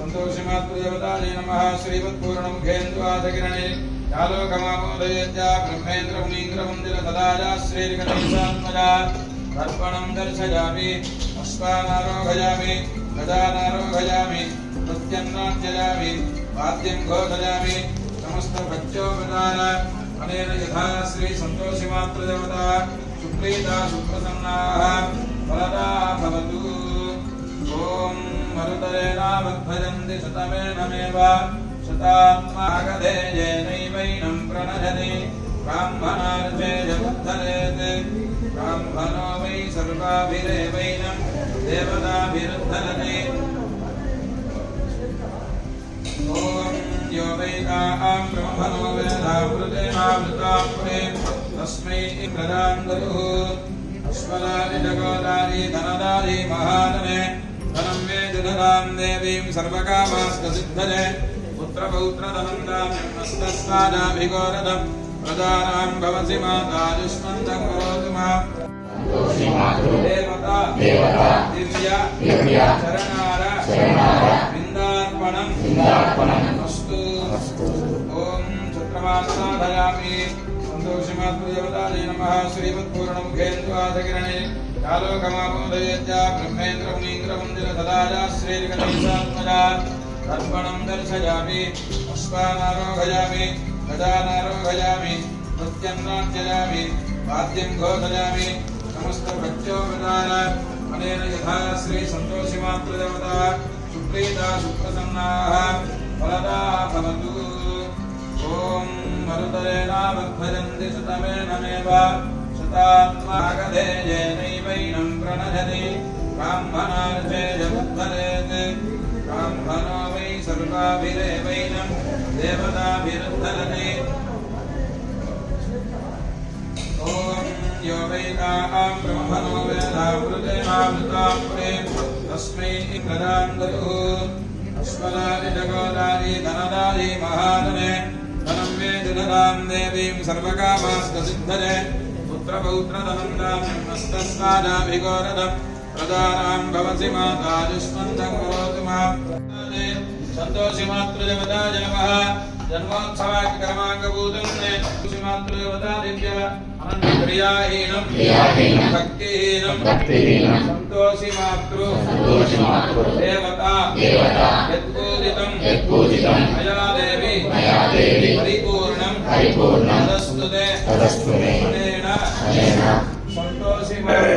सन्तोषिमातृदेवतायै नमः श्रीवत्पूर्णमुखेन्द्वादकिरणे यालोकमामोदयेत्या ब्रह्मेन्द्रमुनीन्द्रमन्दिरसदाजाश्रीर्गणेशात्मजा तर्पणं दर्शयामि अश्वानारोहयामि गजानारोहयामि नृत्यन्नाट्ययामि वाद्यं घोषयामि समस्तभक्त्योपचार अनेन यथा श्री सन्तोषिमातृदेवता सुप्रीता सुप्रसन्नाः फलदा भवतु। ॐ मरुतरेणावद्भजन्ति शतमेनमेव शतात्मागधेयेनैवैनं प्रणजति ब्राह्मणार्चेयमुद्धरेत् ब्राह्मणो वै सर्वाभिरेवैनं देवताभिरुद्धरति। ॐ यो वैकां ब्रह्मणो वेदामृतेनामृतापुरे तस्मै प्रदान् दरुः। अश्वलानि जगोदानि धनदानि महादने धनं मे जधरां देवीं सर्वकामास्तसिद्धये पुत्रपौत्रधनं दाम्यं नस्तस्मादाभिघोरदं प्रदानां भवसि माता दुष्मन्तं करोतु मां। देवता दिव्या शरणार बिन्दार्पणम् अस्तु। ॐ चक्रवासाधयामि सन्तोषिमातृदेवतायै नमः श्रीवत्पूर्णमुखेन्द्वादकिरणे यालोकमामोदयेत्या ब्रह्मेन्द्रमुनीन्द्रमन्दिरसदाजाश्रीर्गणेशात्मजा तर्पणं दर्शयामि अश्वानारोहयामि गजानारोहयामि नृत्यं नाट्ययामि वाद्यं घोषयामि समस्तभक्त्योपचार अनेन यथा श्री सन्तोषिमातृदेवता सुप्रीता सुप्रसन्नाः फलदा भवतु। ॐ मरुतरेणावद्भजन्ति शतमेनमेव शतात्मागधेयेनैवैनं प्रणजति ब्राह्मणार्चेयमुद्धरेत् ब्राह्मणो वै सर्वाभिरेवैनं देवताभिरुद्धरति। ॐ यो वैकां ब्रह्मणो वेदामृतेनामृतापुरे तस्मै प्रदान् दरुः। अश्वलानि जगोदानि धनदानि महादने धनं मे जधरां देवीं सर्वकामास्तसिद्धये पुत्रपौत्रधनं दाम्यं नस्तस्मादाभिघोरदं प्रदानां भवसि माता दुष्मन्तं करोतु मां। सन्तोषिमातृदेवतायै नमः जन्मोत्सवादिकर्माङ्गभूतं सन्तोषिमातृदेवता दिव्य अनन्तप्रियाहीनं भक्तिहीनं सन्तोषिमातृ देवता यत्पूजितं मया देवी परिपूर्णं तदस्तुते अनेन सन्तोषिमातृ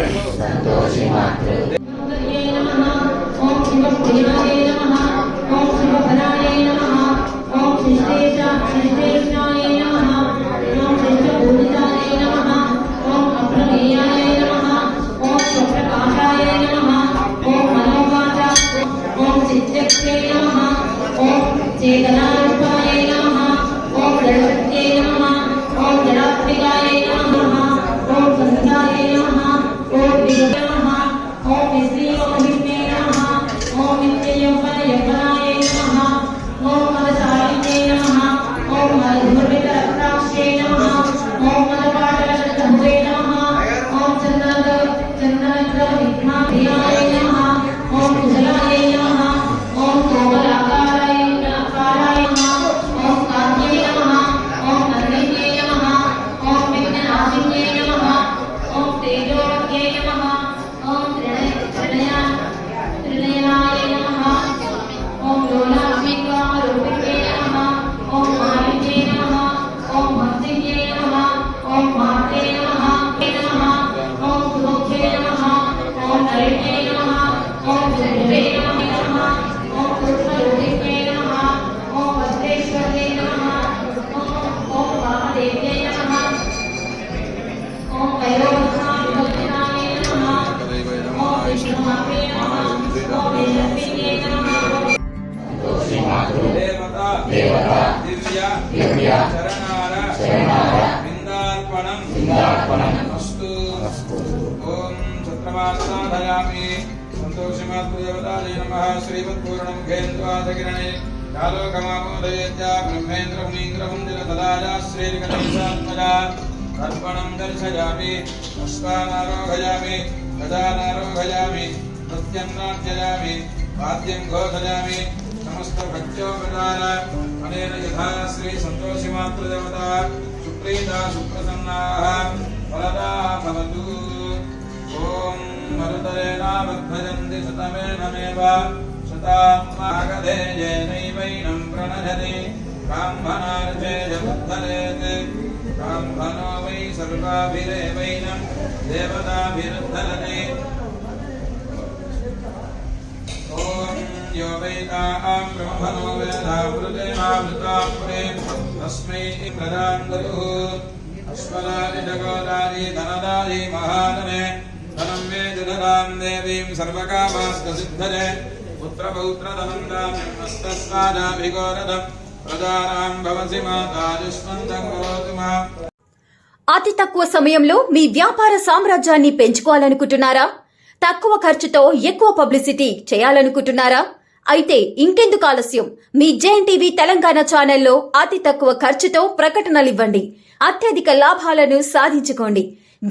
देवता दिव्या शरणार बिन्दार्पणम् अस्तु। ॐ चक्रवासाधयामि सन्तोषिमातृदेवतायै नमः श्रीवत्पूर्णमुखेन्द्वादकिरणे यालोकमामोदयेत्या ब्रह्मेन्द्रमुनीन्द्रमन्दिरसदाजाश्रीर्गणेशात्मजा तर्पणं दर्शयामि अश्वानारोहयामि गजानारोहयामि नृत्यं नाट्ययामि वाद्यं घोषयामि समस्त भक्त्योपचार अनेन यथा श्री संतोषी मातृदेवता सुप्रीता सुप्रसन्नाः फलदा भवतु। ओम मरुतरेणावद्भजन्ति शतमेनमेव शतात्मागधेयेनैवैनं प्रणजति ब्राह्मणार्चेयमुद्धरेत् ब्राह्मणो वै सर्वाभिरेवैनं देवताभिरुद्धरति। ओम यो वैतां ब्रह्मणो वेदामृतेनामृतापुरे तस्मै प्रदान्दरुः। अश्वलादि जगोदादि धनदादि महादने धनं मे जगदां देवीं सर्वकामास्तसिद्धरे पुत्रपौत्रधनं धान्यं हस्तस्वादाभिघोरदं प्रजानां भवसि माता दुष्मन्तं करोतु मा। అతి తక్కువ సమయంలో మీ వ్యాపార సామ్రాజ్యాన్ని పెంచుకోవాలనుకుంటున్నారా? తక్కువ ఖర్చుతో ఎక్కువ పబ్లిసిటీ చేయాలనుకుంటున్నారా? అయితే ఇంకెందుకు ఆలస్యం? మీ జేఎన్టీవీ తెలంగాణ ఛానల్లో అతి తక్కువ ఖర్చుతో ప్రకటనలివ్వండి. అత్యధిక లాభాలను సాధించుకోండి.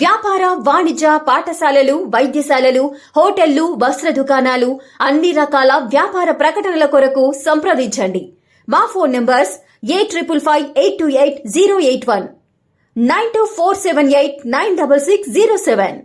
వ్యాపార, వాణిజ్య, పాఠశాలలు, వైద్యశాలలు, హోటళ్లు, వస్త్ర దుకాణాలు, అన్ని రకాల వ్యాపార ప్రకటనల కొరకు సంప్రదించండి. మా ఫోన్ నంబర్స్ 8558288081 9247896607.